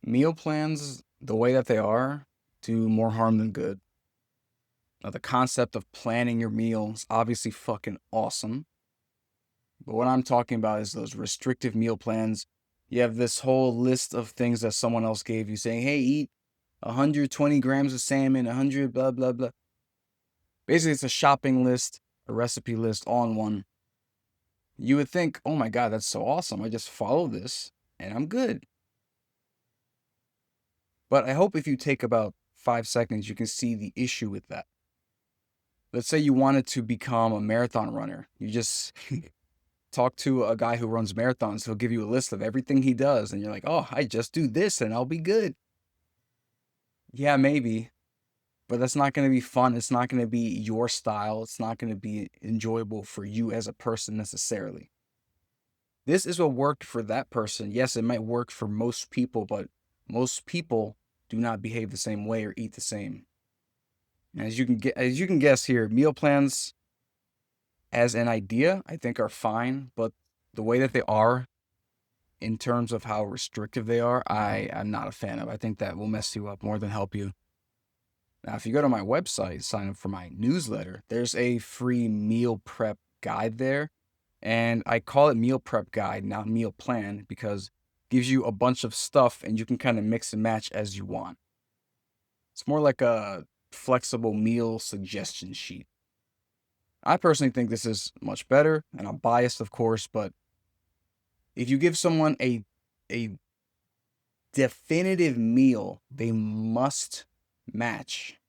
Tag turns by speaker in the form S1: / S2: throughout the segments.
S1: Meal plans, the way that they are, do more harm than good. Now, the concept of planning your meal is obviously fucking awesome. But what I'm talking about is those restrictive meal plans. You have this whole list of things that someone else gave you saying, hey, eat 120 grams of salmon, 100 blah, blah, blah. Basically, it's a shopping list, a recipe list all in one. You would think, oh my God, that's so awesome. I just follow this and I'm good. But I hope if you take about 5 seconds, you can see the issue with that. Let's say you wanted to become a marathon runner. You just talk to a guy who runs marathons. He'll give you a list of everything he does. And you're like, oh, I just do this and I'll be good. Yeah, maybe. But that's not going to be fun. It's not going to be your style. It's not going to be enjoyable for you as a person necessarily. This is what worked for that person. Yes, it might work for most people, but most people do not behave the same way or eat the same. And as you can guess here, meal plans as an idea, I think are fine, but the way that they are in terms of how restrictive they are, I am not a fan of. I think that will mess you up more than help you. Now, if you go to my website, sign up for my newsletter, there's a free meal prep guide there. And I call it meal prep guide, not meal plan, because it gives you a bunch of stuff and you can kind of mix and match as you want. It's more like a flexible meal suggestion sheet. I personally think this is much better, and I'm biased, of course, but if you give someone a definitive meal they must match,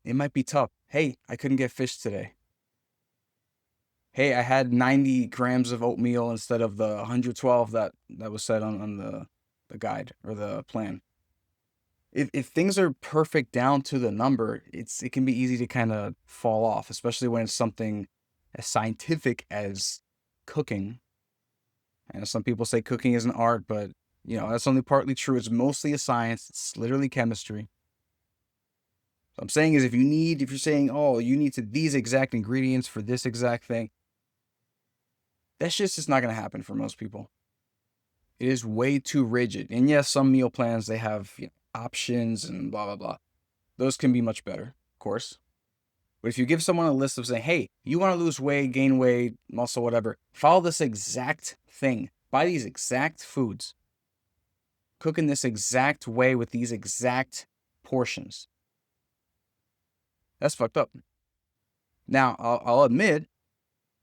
S1: it might be tough. Hey, I couldn't get fish today. Hey, I had 90 grams of oatmeal instead of the 112 that was said on the guide or the plan. If things are perfect down to the number, it can be easy to kind of fall off, especially when it's something as scientific as cooking. And some people say cooking is an art, but that's only partly true. It's mostly a science. It's literally chemistry. So I'm saying is if you're saying, oh, you need these exact ingredients for this exact thing, that's just not going to happen for most people. It is way too rigid. And yes, some meal plans, they have options and blah, blah, blah. Those can be much better, of course. But if you give someone a list of saying, hey, you want to lose weight, gain weight, muscle, whatever, follow this exact thing. Buy these exact foods. Cook in this exact way with these exact portions. That's fucked up. Now, I'll admit,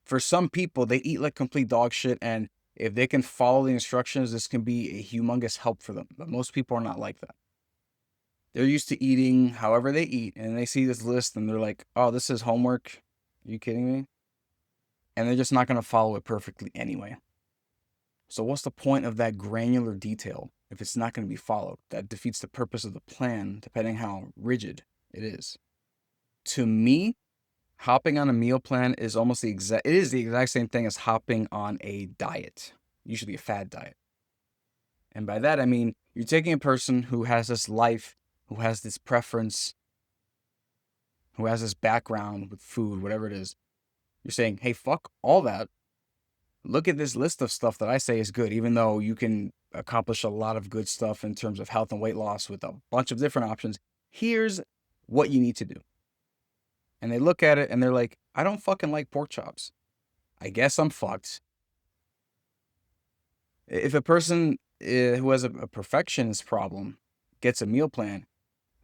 S1: for some people, they eat like complete dog shit, and if they can follow the instructions, this can be a humongous help for them. But most people are not like that. They're used to eating however they eat, and they see this list, and they're like, oh, this is homework? Are you kidding me? And they're just not going to follow it perfectly anyway. So what's the point of that granular detail if it's not going to be followed? That defeats the purpose of the plan, depending how rigid it is. To me, hopping on a meal plan is almost the exact same thing as hopping on a diet, usually a fad diet. And by that, I mean, you're taking a person who has this life, who has this preference, who has this background with food, whatever it is. You're saying, hey, fuck all that. Look at this list of stuff that I say is good, even though you can accomplish a lot of good stuff in terms of health and weight loss with a bunch of different options. Here's what you need to do. And they look at it and they're like, I don't fucking like pork chops. I guess I'm fucked. If a person who has a perfectionist problem gets a meal plan,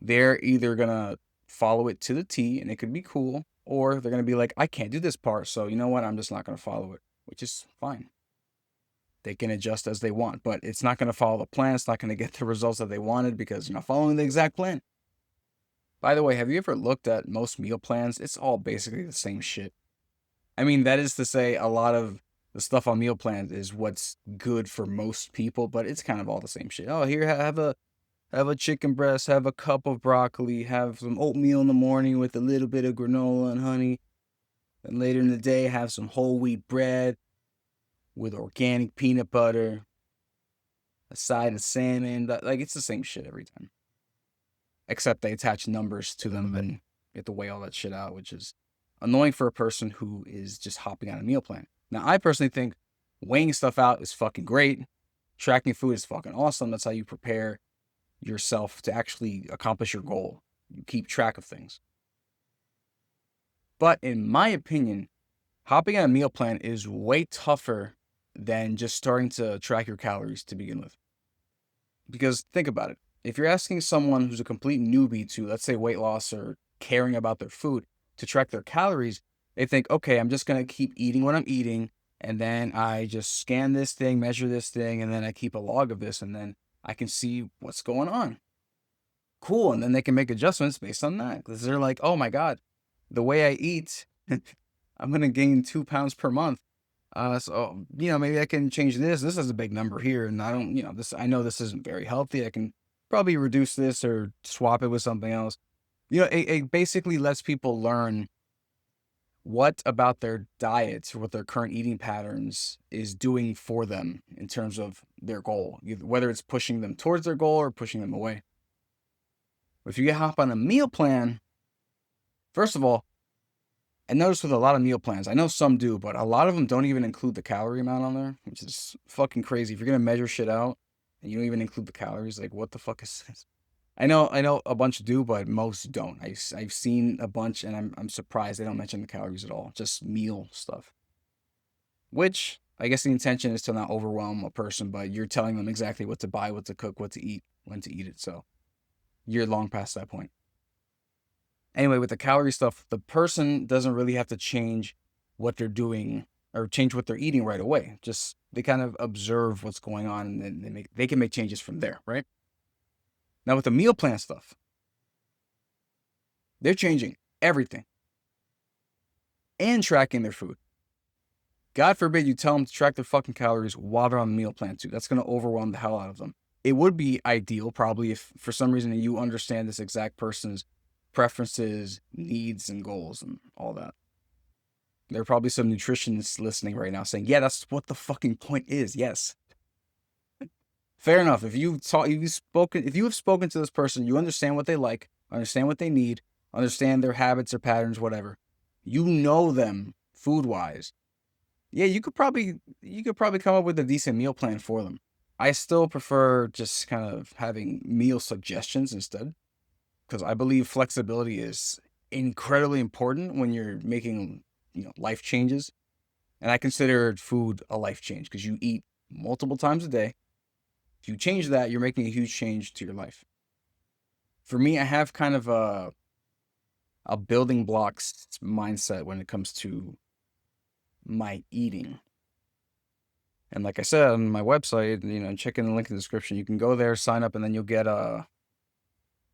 S1: they're either going to follow it to the T and it could be cool, or they're going to be like, I can't do this part. So you know what? I'm just not going to follow it, which is fine. They can adjust as they want, but it's not going to follow the plan. It's not going to get the results that they wanted because you're not following the exact plan. By the way, have you ever looked at most meal plans? It's all basically the same shit. I mean, that is to say, a lot of the stuff on meal plans is what's good for most people, but it's kind of all the same shit. Oh, here, have a chicken breast, have a cup of broccoli, have some oatmeal in the morning with a little bit of granola and honey. And later in the day, have some whole wheat bread with organic peanut butter, a side of salmon. Like, it's the same shit every time. Except they attach numbers to them and you have to weigh all that shit out, which is annoying for a person who is just hopping on a meal plan. Now, I personally think weighing stuff out is fucking great. Tracking food is fucking awesome. That's how you prepare yourself to actually accomplish your goal. You keep track of things. But in my opinion, hopping on a meal plan is way tougher than just starting to track your calories to begin with. Because think about it. If you're asking someone who's a complete newbie to, let's say, weight loss or caring about their food to track their calories, they think, okay, I'm just going to keep eating what I'm eating. And then I just scan this thing, measure this thing, and then I keep a log of this, and then I can see what's going on. Cool. And then they can make adjustments based on that. Because they're like, oh my God, the way I eat, I'm going to gain 2 pounds per month. So, maybe I can change this. This is a big number here. And I don't, I know this isn't very healthy. I can probably reduce this or swap it with something else. It basically lets people learn what about their diets or what their current eating patterns is doing for them in terms of their goal, whether it's pushing them towards their goal or pushing them away. If you hop on a meal plan, first of all, I notice with a lot of meal plans, I know some do, but a lot of them don't even include the calorie amount on there, which is fucking crazy. If you're gonna measure shit out and you don't even include the calories, like what the fuck is this? I know a bunch do, but most don't. I've seen a bunch, and I'm surprised they don't mention the calories at all. Just meal stuff. Which I guess the intention is to not overwhelm a person, but you're telling them exactly what to buy, what to cook, what to eat, when to eat it. So you're long past that point. Anyway, with the calorie stuff, the person doesn't really have to change what they're doing or change what they're eating right away. Just they kind of observe what's going on, and then they can make changes from there, right? Now with the meal plan stuff, they're changing everything and tracking their food. God forbid you tell them to track their fucking calories while they're on the meal plan too. That's going to overwhelm the hell out of them. It would be ideal probably if for some reason you understand this exact person's preferences, needs, and goals and all that. There are probably some nutritionists listening right now saying, yeah, that's what the fucking point is. Yes. Fair enough. If you have spoken to this person, you understand what they like, understand what they need, understand their habits or patterns, whatever. You know them food-wise. Yeah, you could probably come up with a decent meal plan for them. I still prefer just kind of having meal suggestions instead, because I believe flexibility is incredibly important when you're making, life changes. And I consider food a life change because you eat multiple times a day. If you change that, you're making a huge change to your life. For me, I have kind of a building blocks mindset when it comes to my eating. And like I said on my website, check in the link in the description. You can go there, sign up, and then you'll get a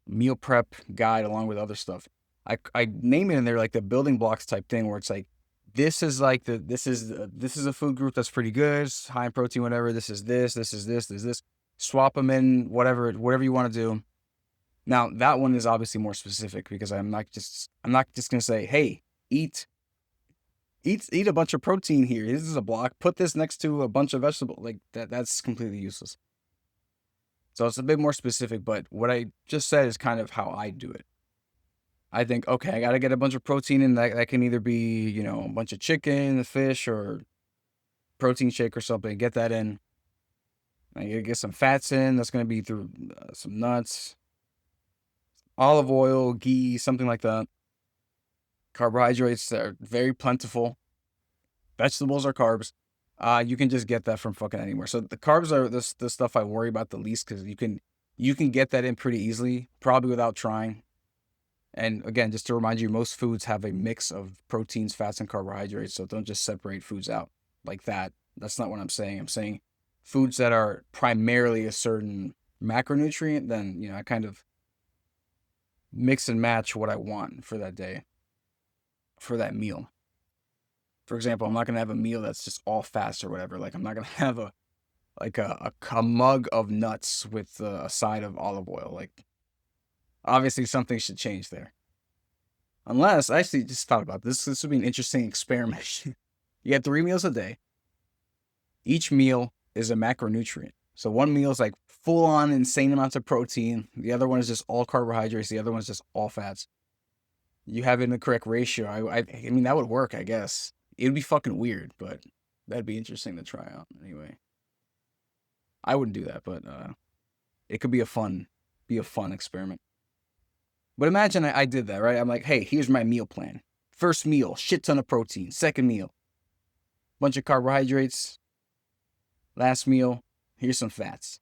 S1: meal prep guide along with other stuff. I name it in there like the building blocks type thing where it's like, this is a food group that's pretty good, it's high in protein, whatever. This is this. Swap them in, whatever you want to do. Now that one is obviously more specific because I'm not just gonna say, hey, eat a bunch of protein here. This is a block. Put this next to a bunch of vegetables. Like that's completely useless. So it's a bit more specific, but what I just said is kind of how I do it. I think, okay, I gotta get a bunch of protein in that can either be, a bunch of chicken, fish, or protein shake or something. Get that in. I gotta get some fats in. That's gonna be through some nuts, olive oil, ghee, something like that. Carbohydrates are very plentiful. Vegetables are carbs. You can just get that from fucking anywhere. So the carbs are the stuff I worry about the least because you can get that in pretty easily, probably without trying. And again, just to remind you, most foods have a mix of proteins, fats, and carbohydrates. So don't just separate foods out like that. That's not what I'm saying. I'm saying foods that are primarily a certain macronutrient, then, I kind of mix and match what I want for that day, for that meal. For example, I'm not going to have a meal that's just all fats or whatever. Like, I'm not going to have a mug of nuts with a side of olive oil. Like, obviously something should change there. Unless, I actually just thought about this. This would be an interesting experiment. You get 3 meals a day. Each meal is a macronutrient. So one meal is like full on insane amounts of protein. The other one is just all carbohydrates. The other one is just all fats. You have it in the correct ratio. I mean, that would work, I guess. It would be fucking weird, but that'd be interesting to try out anyway. I wouldn't do that, but it could be a fun experiment. But imagine I did that, right? I'm like, hey, here's my meal plan. First meal, shit ton of protein. Second meal, bunch of carbohydrates. Last meal, here's some fats.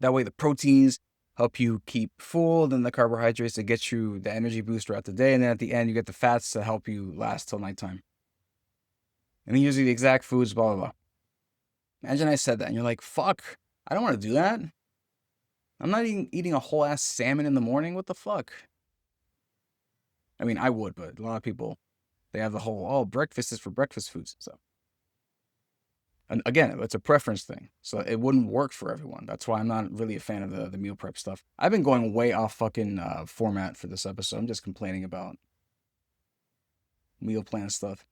S1: That way the proteins help you keep full, then the carbohydrates that get you the energy boost throughout the day, and then at the end you get the fats to help you last till nighttime. And then usually the exact foods, blah, blah, blah. Imagine I said that and you're like, fuck, I don't want to do that. I'm not eating a whole ass salmon in the morning. What the fuck? I mean, I would, but a lot of people, they have the whole, oh, breakfast is for breakfast foods. So, and again, it's a preference thing. So it wouldn't work for everyone. That's why I'm not really a fan of the meal prep stuff. I've been going way off fucking format for this episode. I'm just complaining about meal plan stuff.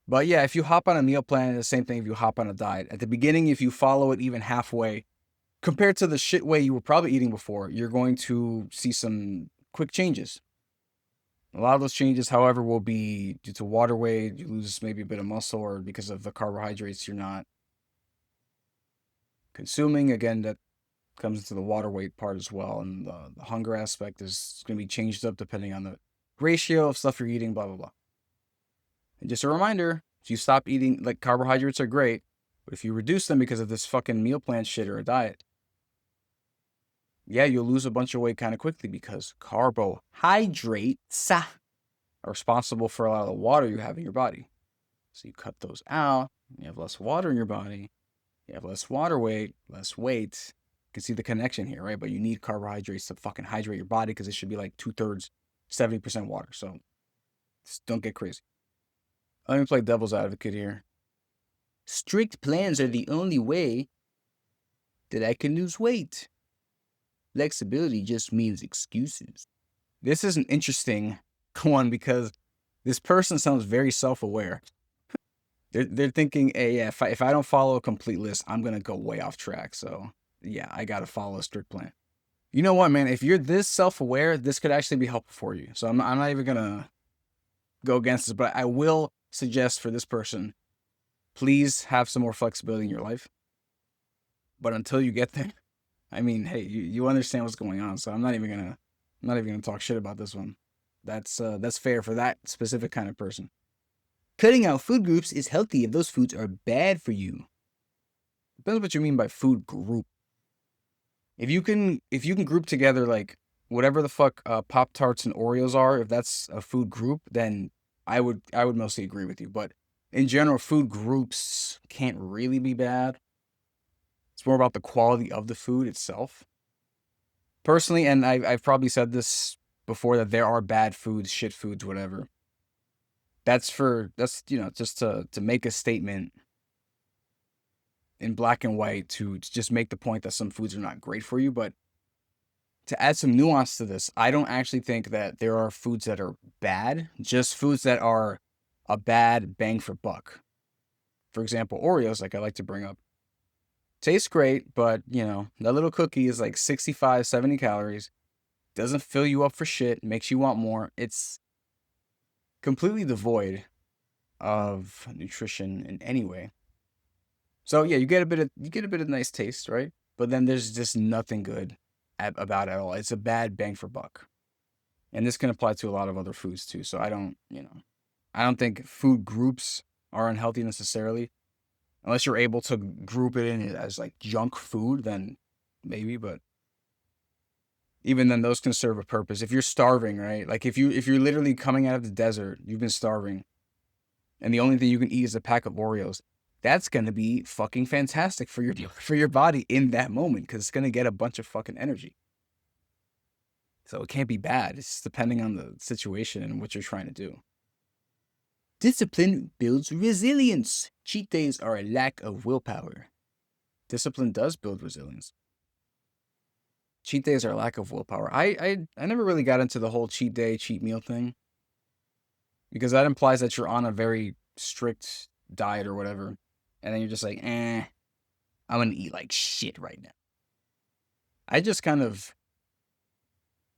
S1: But yeah, if you hop on a meal plan, it's the same thing if you hop on a diet. At the beginning, if you follow it even halfway, compared to the shit way you were probably eating before, you're going to see some quick changes. A lot of those changes, however, will be due to water weight. You lose maybe a bit of muscle, or because of the carbohydrates you're not consuming. Again, that comes into the water weight part as well. And the hunger aspect is going to be changed up depending on the ratio of stuff you're eating, blah, blah, blah. And just a reminder, if you stop eating, like, carbohydrates are great, but if you reduce them because of this fucking meal plan shit or a diet, yeah, you'll lose a bunch of weight kind of quickly, because carbohydrates are responsible for a lot of the water you have in your body. So you cut those out, you have less water in your body, you have less water weight, less weight. You can see the connection here, right? But you need carbohydrates to fucking hydrate your body, because it should be like 2/3, 70% water. So just don't get crazy. Let me play devil's advocate here. Strict plans are the only way that I can lose weight. Flexibility just means excuses. This is an interesting one, because this person sounds very self-aware. They're thinking, hey, yeah, if I don't follow a complete list, I'm going to go way off track. So yeah, I got to follow a strict plan. You know what, man? If you're this self-aware, this could actually be helpful for you. So I'm not even going to go against this, but I will suggest for this person, please have some more flexibility in your life. But until you get there, I mean, hey, you understand what's going on. So I'm not even gonna talk shit about this one. That's fair for that specific kind of person. Cutting out food groups is healthy if those foods are bad for you. Depends what you mean by food group. If you can group together, like, whatever the fuck Pop-Tarts and Oreos are, if that's a food group, then I would mostly agree with you. But in general, food groups can't really be bad. It's more about the quality of the food itself. Personally, and I've probably said this before, that there are bad foods, shit foods, whatever. That's just to make a statement in black and white, to just make the point that some foods are not great for you. But to add some nuance to this, I don't actually think that there are foods that are bad, just foods that are a bad bang for buck. For example, Oreos, like I like to bring up, tastes great, but that little cookie is like 65, 70 calories, doesn't fill you up for shit, makes you want more. It's completely devoid of nutrition in any way. So yeah, you get a bit of nice taste, right? But then there's just nothing good about it at all. It's a bad bang for buck. And this can apply to a lot of other foods too. So I don't think food groups are unhealthy necessarily. Unless you're able to group it in as like junk food, then maybe, but even then those can serve a purpose. If you're starving, right? Like if you're literally coming out of the desert, you've been starving, and the only thing you can eat is a pack of Oreos, that's going to be fucking fantastic for your body in that moment, because it's going to get a bunch of fucking energy. So it can't be bad. It's depending on the situation and what you're trying to do. Discipline builds resilience. Cheat days are a lack of willpower. Discipline does build resilience. Cheat days are a lack of willpower. I never really got into the whole cheat day, cheat meal thing, because that implies that you're on a very strict diet or whatever, and then you're just like, I'm gonna eat like shit right now. I just kind of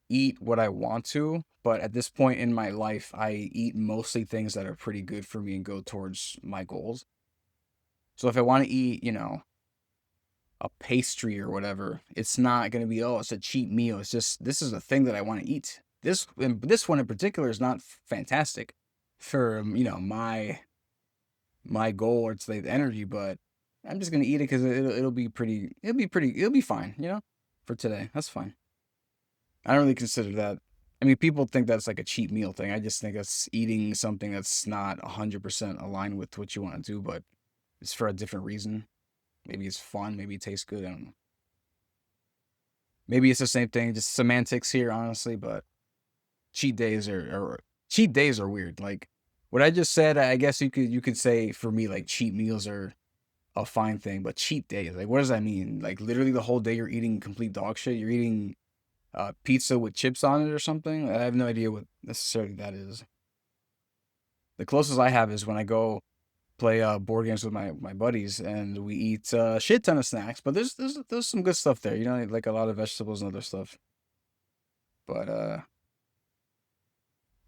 S1: eat what I want to, but at this point in my life, I eat mostly things that are pretty good for me and go towards my goals. So if I want to eat, a pastry or whatever, it's not going to be, oh, it's a cheap meal. It's just, this is a thing that I want to eat. This one in particular is not fantastic for, my goal or to save energy, but I'm just going to eat it because it'll be fine, for today. That's fine. I don't really consider that. I mean, people think that's like a cheap meal thing. I just think that's eating something that's not 100% aligned with what you want to do, but it's for a different reason. Maybe it's fun. Maybe it tastes good. I don't know. Maybe it's the same thing, just semantics here, honestly. But cheat days are weird. Like what I just said, I guess you could say for me, like cheat meals are a fine thing, but cheat days, like what does that mean? Like literally the whole day you're eating complete dog shit. You're eating pizza with chips on it or something. I have no idea what necessarily that is. The closest I have is when I go play board games with my buddies and we eat a shit ton of snacks. But there's some good stuff there, like a lot of vegetables and other stuff. But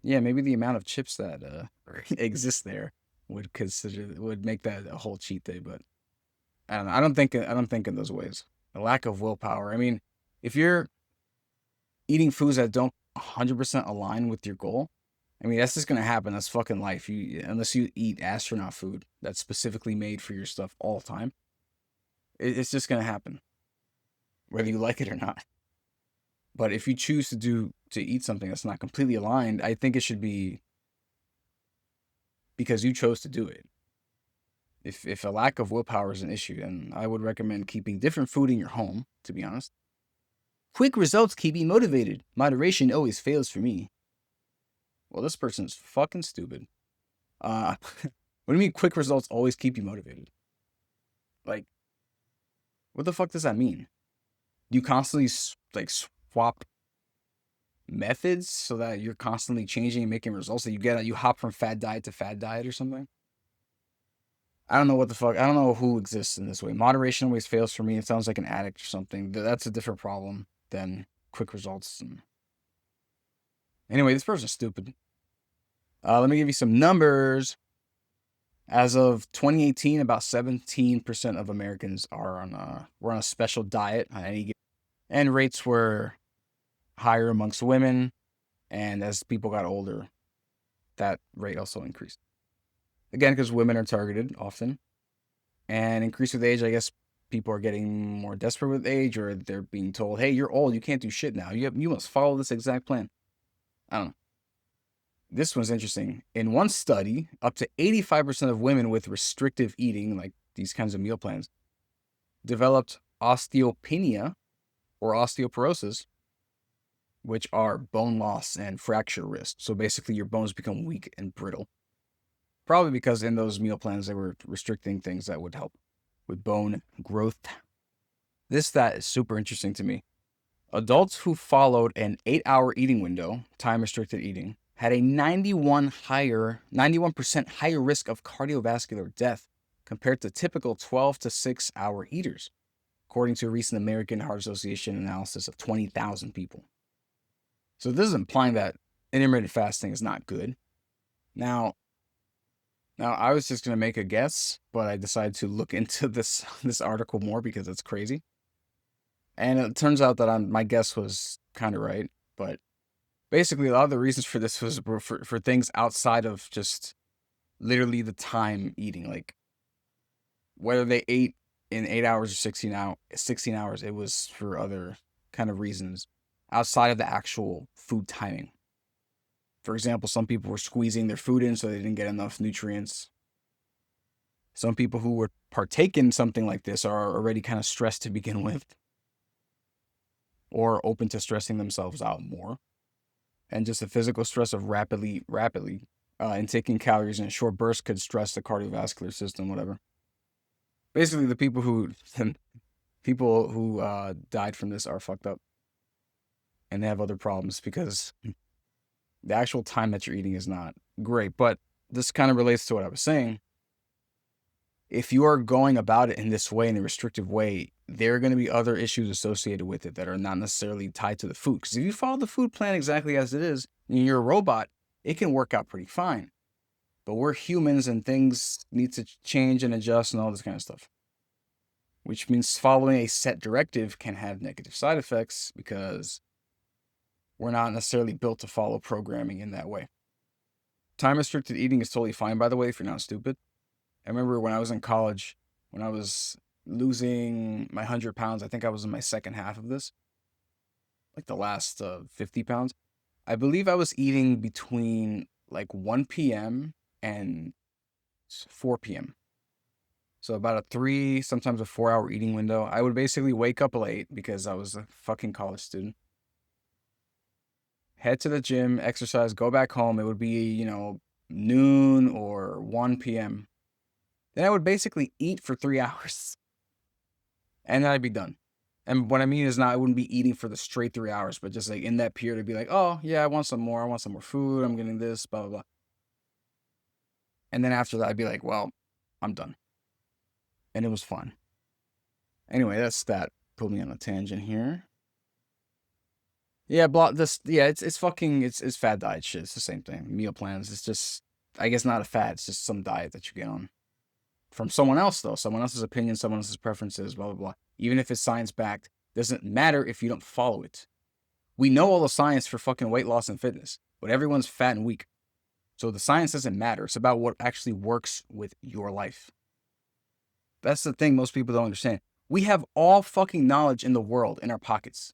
S1: yeah, maybe the amount of chips that exist there would make that a whole cheat day. But I don't know. I don't think in those ways. The lack of willpower. I mean, if you're eating foods that don't 100% align with your goal, I mean, that's just gonna happen. That's fucking life. Unless you eat astronaut food that's specifically made for your stuff all the time, it's just gonna happen, whether you like it or not. But if you choose to eat something that's not completely aligned, I think it should be because you chose to do it. If a lack of willpower is an issue, then I would recommend keeping different food in your home, to be honest. Quick results keep me motivated. Moderation always fails for me. Well, this person's fucking stupid. What do you mean quick results always keep you motivated? Like, what the fuck does that mean? You constantly swap methods so that you're constantly changing and making results that you hop from fad diet to fad diet or something? I don't know what the fuck. I don't know who exists in this way. Moderation always fails for me. It sounds like an addict or something. That's a different problem than quick results. Anyway, this person's stupid. Let me give you some numbers. As of 2018, about 17% of Americans were on a special diet on any given, and rates were higher amongst women. And as people got older, that rate also increased. Again, because women are targeted often, and increase with age. I guess people are getting more desperate with age, or they're being told, "Hey, you're old. You can't do shit now. You must follow this exact plan." I don't know. This one's interesting. In one study, up to 85% of women with restrictive eating, like these kinds of meal plans, developed osteopenia or osteoporosis, which are bone loss and fracture risk. So basically, your bones become weak and brittle. Probably because in those meal plans, they were restricting things that would help with bone growth. This stat is super interesting to me. Adults who followed an 8-hour eating window, time-restricted eating, had a 91% higher risk of cardiovascular death compared to typical 12 to 6-hour eaters, according to a recent American Heart Association analysis of 20,000 people. So this is implying that intermittent fasting is not good. Now I was just going to make a guess, but I decided to look into this article more because it's crazy. And it turns out that my guess was kind of right, but basically a lot of the reasons for this was for things outside of just literally the time eating, like whether they ate in 8 hours or 16 hours, it was for other kind of reasons outside of the actual food timing. For example, some people were squeezing their food in so they didn't get enough nutrients. Some people who would partake in something like this are already kind of stressed to begin with, or open to stressing themselves out more. And just the physical stress of rapidly intaking calories in a short burst could stress the cardiovascular system, whatever. Basically, the people who died from this are fucked up, and they have other problems because the actual time that you're eating is not great. But this kind of relates to what I was saying. If you are going about it in this way, in a restrictive way, there are going to be other issues associated with it that are not necessarily tied to the food. Because if you follow the food plan exactly as it is, and you're a robot, it can work out pretty fine. But we're humans and things need to change and adjust and all this kind of stuff. which means following a set directive can have negative side effects because we're not necessarily built to follow programming in that way. Time restricted eating is totally fine, by the way, if you're not stupid. I remember when I was in college, when I was losing my 100 pounds, I think I was in my second half of this, like the last 50 pounds. I believe I was eating between like 1 p.m. and 4 p.m. So about a 3, sometimes a 4 hour eating window. I would basically wake up late because I was a fucking college student. Head to the gym, exercise, go back home. It would be, noon or 1 p.m. Then I would basically eat for 3 hours. And then I'd be done. And what I mean is I wouldn't be eating for the straight 3 hours, but just like in that period, I'd be like, oh, yeah, I want some more. I want some more food. I'm getting this, blah, blah, blah. And then after that, I'd be like, well, I'm done. And it was fun. Anyway, that. Put me on a tangent here. Yeah, it's fad diet shit. It's the same thing. Meal plans. It's just, I guess not a fad. It's just some diet that you get on. From someone else, though. Someone else's opinion, someone else's preferences, blah, blah, blah. Even if it's science-backed, doesn't matter if you don't follow it. We know all the science for fucking weight loss and fitness, but everyone's fat and weak. So the science doesn't matter. It's about what actually works with your life. That's the thing most people don't understand. We have all fucking knowledge in the world in our pockets.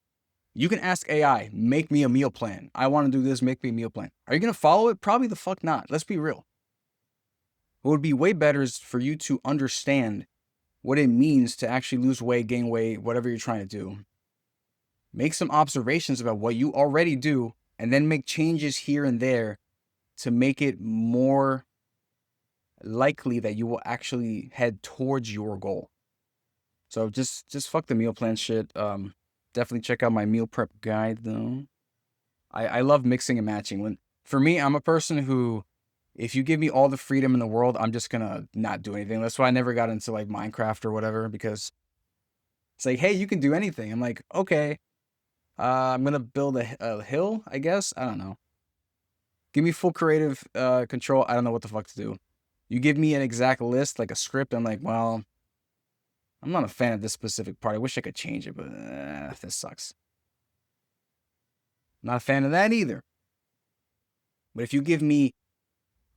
S1: You can ask AI, make me a meal plan. I want to do this, make me a meal plan. Are you going to follow it? Probably the fuck not. Let's be real. What would be way better is for you to understand what it means to actually lose weight, gain weight, whatever you're trying to do. Make some observations about what you already do, and then make changes here and there to make it more likely that you will actually head towards your goal. So just fuck the meal plan shit. Definitely check out my meal prep guide though. I love mixing and matching. For me, I'm a person who, if you give me all the freedom in the world, I'm just gonna not do anything. That's why I never got into like Minecraft or whatever, because it's like, hey, you can do anything. I'm like, okay, I'm gonna build a hill, I guess. I don't know. Give me full creative control. I don't know what the fuck to do. You give me an exact list, like a script. I'm like, well, I'm not a fan of this specific part. I wish I could change it, but this sucks. Not a fan of that either. But if you give me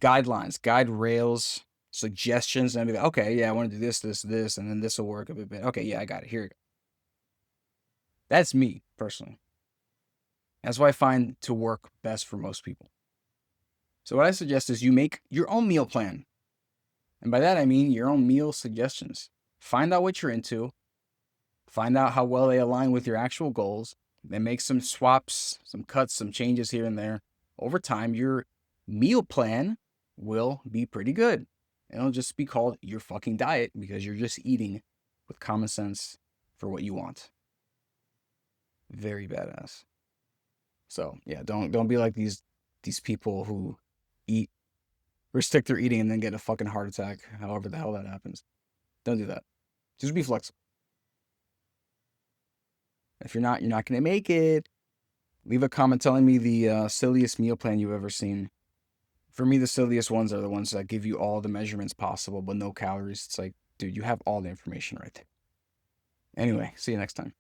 S1: guidelines, guide rails, suggestions, and I'd be like, okay, yeah, I want to do this, this, this, and then this will work a bit. Okay, yeah, I got it. Here you go. That's me, personally. That's what I find to work best for most people. So what I suggest is you make your own meal plan. And by that, I mean your own meal suggestions. Find out what you're into. Find out how well they align with your actual goals. Then make some swaps, some cuts, some changes here and there. Over time, your meal plan will be pretty good. It'll just be called your fucking diet because you're just eating with common sense for what you want. Very badass. So yeah, don't be like these people who restrict their eating and then get a fucking heart attack, however the hell that happens. Don't do that. Just be flexible. If you're not going to make it. Leave a comment telling me the silliest meal plan you've ever seen. For me, the silliest ones are the ones that give you all the measurements possible, but no calories. It's like, dude, you have all the information right there. Anyway, see you next time.